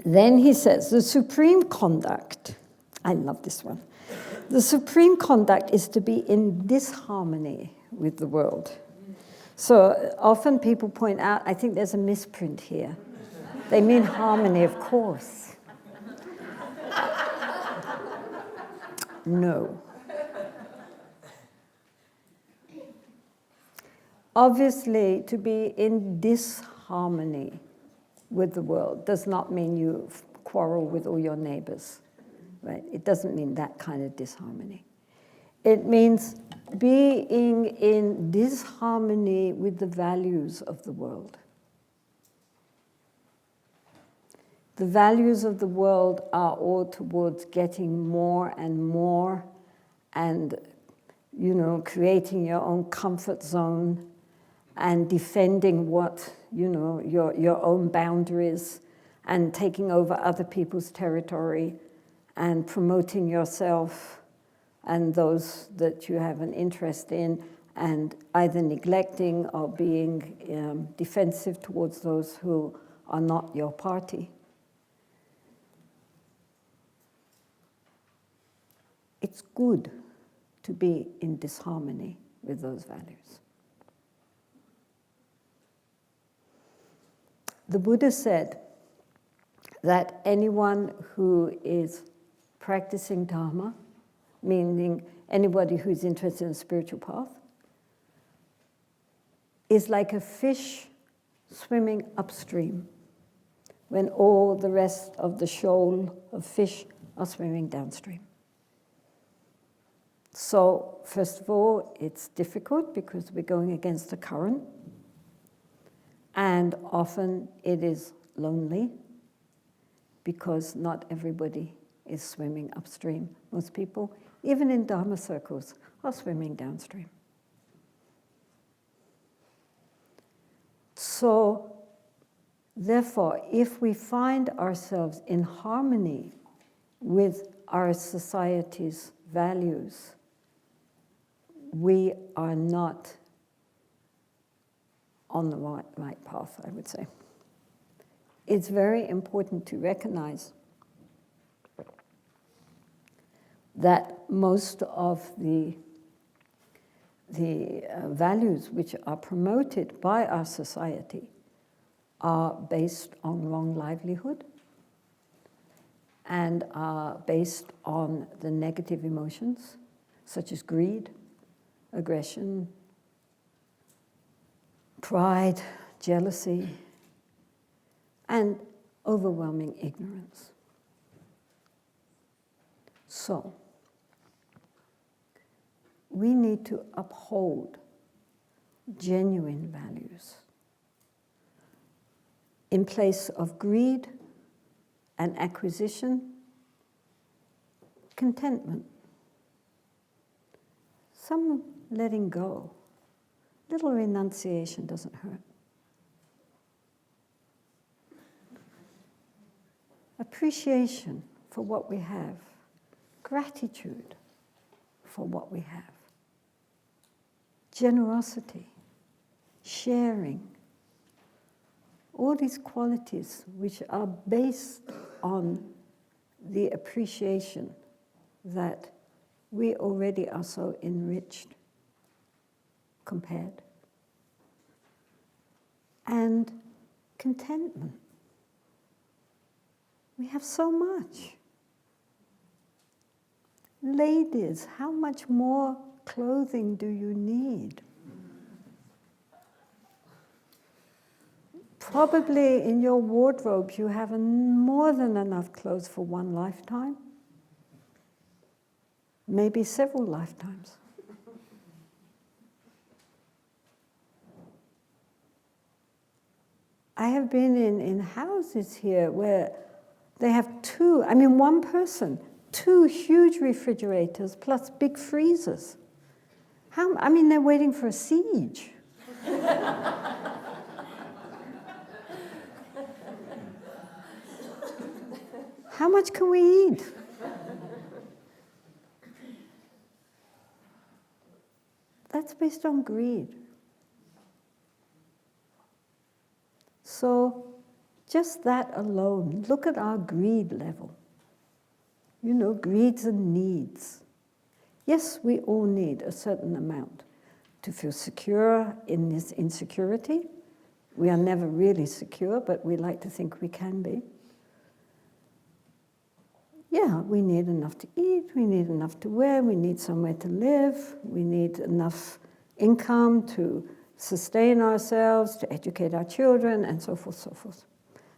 Then he says, the supreme conduct, I love this one, the supreme conduct is to be in disharmony with the world. So often people point out, I think there's a misprint here. They mean harmony, of course. No. Obviously, to be in disharmony with the world does not mean you quarrel with all your neighbors, right? It doesn't mean that kind of disharmony. It means being in disharmony with the values of the world. The values of the world are all towards getting more and more and, creating your own comfort zone and defending what, your own boundaries and taking over other people's territory and promoting yourself and those that you have an interest in and either neglecting or being defensive towards those who are not your party. It's good to be in disharmony with those values. The Buddha said that anyone who is practicing Dharma, meaning anybody who's interested in the spiritual path, is like a fish swimming upstream when all the rest of the shoal of fish are swimming downstream. So, first of all, it's difficult because we're going against the current, and often it is lonely because not everybody is swimming upstream. Most people, even in Dharma circles, are swimming downstream. So, therefore, if we find ourselves in harmony with our society's values, we are not on the right path, I would say. It's very important to recognize that most of the values which are promoted by our society are based on wrong livelihood and are based on the negative emotions, such as greed, aggression, pride, jealousy, and overwhelming ignorance. So, we need to uphold genuine values in place of greed and acquisition, contentment, some letting go. Little renunciation doesn't hurt. Appreciation for what we have. Gratitude for what we have. Generosity. Sharing. All these qualities which are based on the appreciation that we already are so enriched compared. And contentment. We have so much. Ladies, how much more clothing do you need? Probably in your wardrobe you have more than enough clothes for one lifetime. Maybe several lifetimes. I have been in houses here where they have one person, 2 huge refrigerators plus big freezers. They're waiting for a siege. How much can we eat? That's based on greed. So, Just that alone. Look at our greed level. You know, greeds and needs. Yes, we all need a certain amount to feel secure in this insecurity. We are never really secure, but we like to think we can be. Yeah, we need enough to eat, we need enough to wear, we need somewhere to live, we need enough income to sustain ourselves, to educate our children, and so forth, so forth.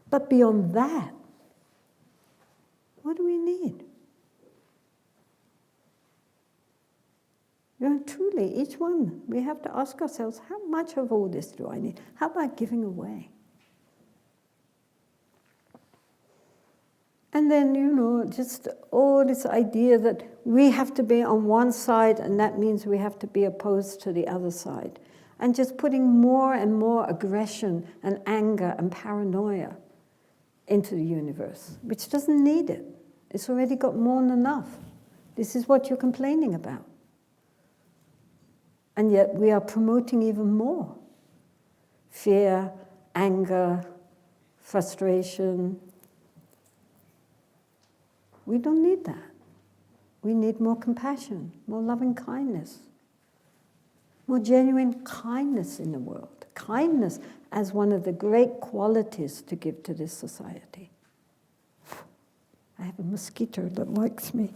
But beyond that, what do we need? You know, truly, each one, we have to ask ourselves, how much of all this do I need? How about giving away? And then, you know, just all this idea that we have to be on one side and that means we have to be opposed to the other side. And just putting more and more aggression and anger and paranoia into the universe, which doesn't need it. It's already got more than enough. This is what you're complaining about. And yet we are promoting even more. Fear, anger, frustration. We don't need that. We need more compassion, more loving kindness, more genuine kindness in the world. Kindness as one of the great qualities to give to this society. I have a mosquito that likes me.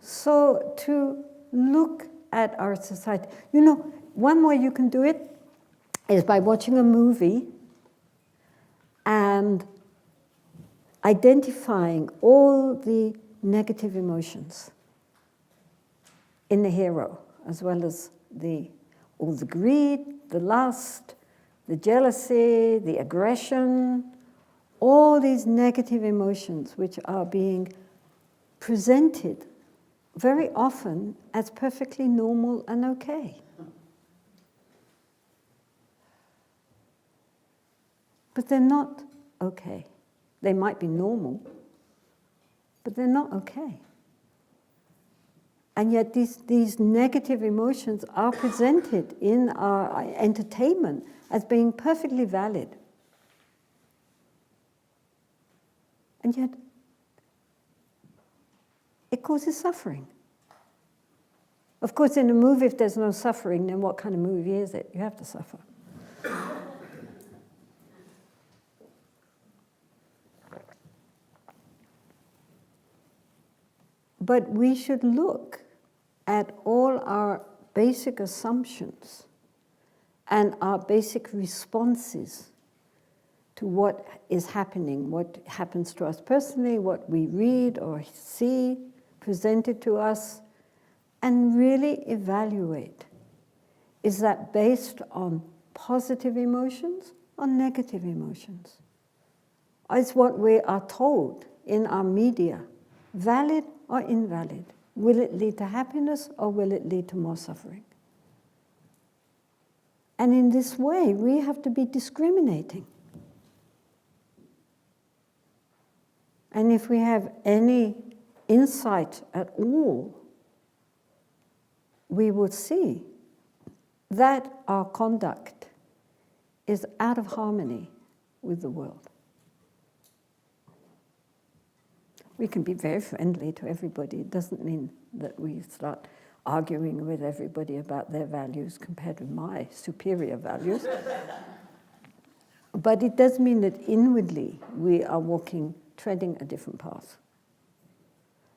So to look at our society, you know, one way you can do it is by watching a movie and identifying all the negative emotions in the hero, as well as all the greed, the lust, the jealousy, the aggression, all these negative emotions which are being presented very often as perfectly normal and okay. But they're not okay. They might be normal, but they're not okay. And yet these negative emotions are presented in our entertainment as being perfectly valid. And yet, it causes suffering. Of course, in a movie, if there's no suffering, then what kind of movie is it? You have to suffer. But we should look at all our basic assumptions and our basic responses to what is happening, what happens to us personally, what we read or see presented to us, and really evaluate. Is that based on positive emotions or negative emotions? Is what we are told in our media valid or invalid? Will it lead to happiness or will it lead to more suffering? And in this way, we have to be discriminating. And if we have any insight at all, we would see that our conduct is out of harmony with the world. We can be very friendly to everybody. It doesn't mean that we start arguing with everybody about their values compared with my superior values. But it does mean that inwardly we are treading a different path.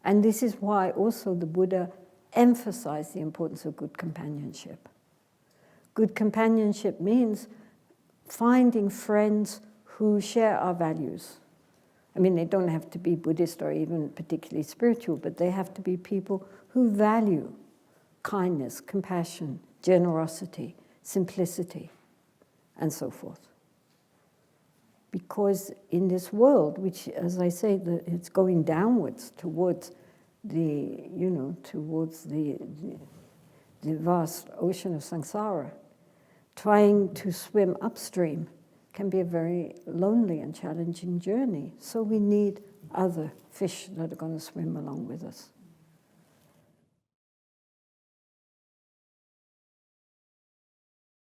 And this is why also the Buddha emphasized the importance of good companionship. Good companionship means finding friends who share our values. I mean, they don't have to be Buddhist or even particularly spiritual, but they have to be people who value kindness, compassion, generosity, simplicity, and so forth. Because in this world, which, as I say, it's going downwards towards the vast ocean of samsara, trying to swim upstream can be a very lonely and challenging journey. So we need other fish that are going to swim along with us.